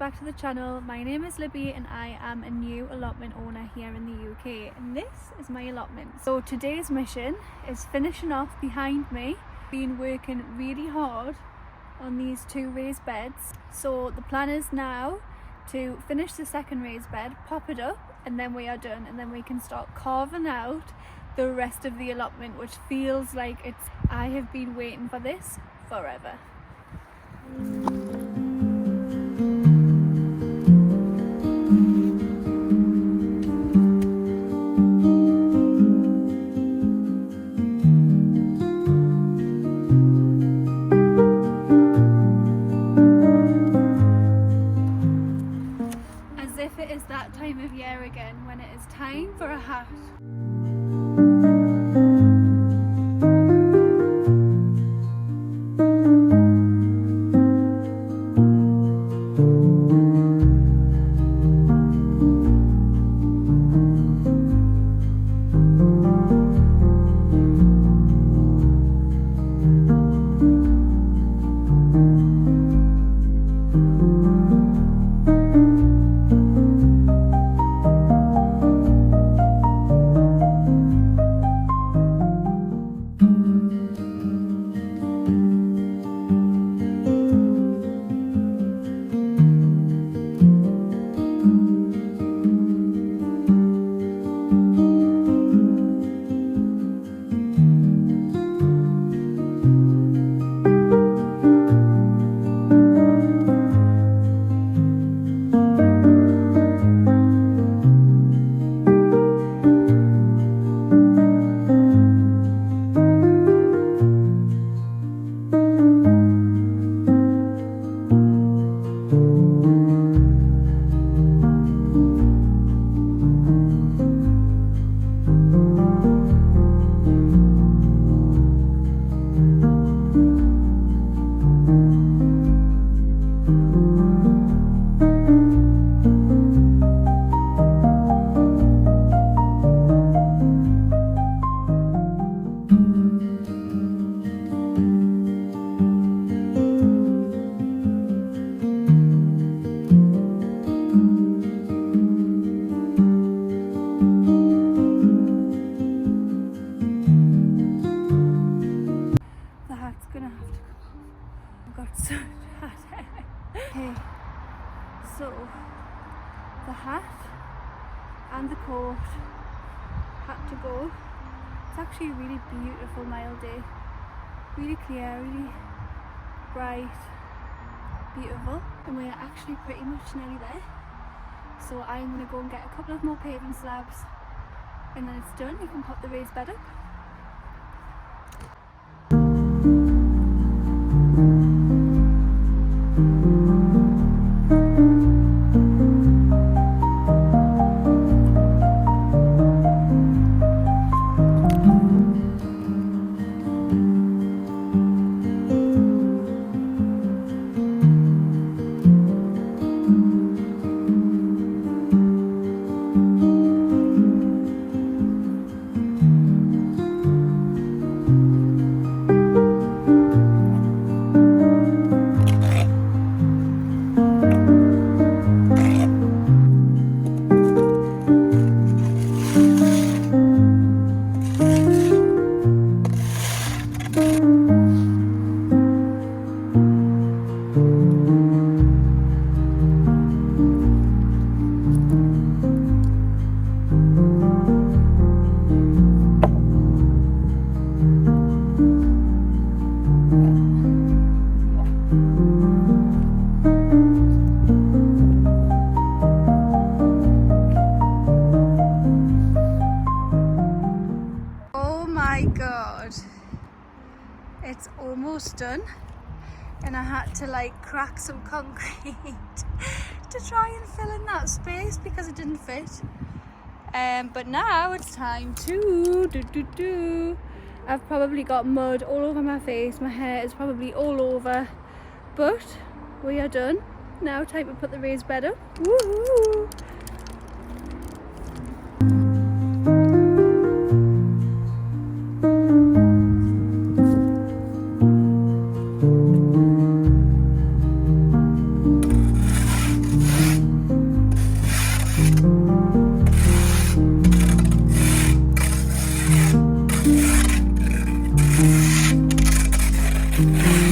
back to the channel. My name is Libby and I am a new allotment owner here in the UK, and this is my allotment. So today's mission is finishing off behind me. Been working really hard on these two raised beds. So the plan is now to finish the second raised bed, pop it up, and then we are done, and then we can start carving out the rest of the allotment, which feels like I have been waiting for this forever. As if it is that time of year again, when it is time for a hat. Okay, so the hat and the coat had to go. It's actually a really beautiful mild day, really clear, really bright, beautiful, and we're actually pretty much nearly there. So I'm going to go and get a couple of more paving slabs, and then it's done. You can pop the raised bed up. It's almost done, and I had to like crack some concrete to try and fill in that space because it didn't fit. But now it's time to I've probably got mud all over my face, my hair is probably all over, but we are done. Now time to put the raised bed up. Woohoo! Bye.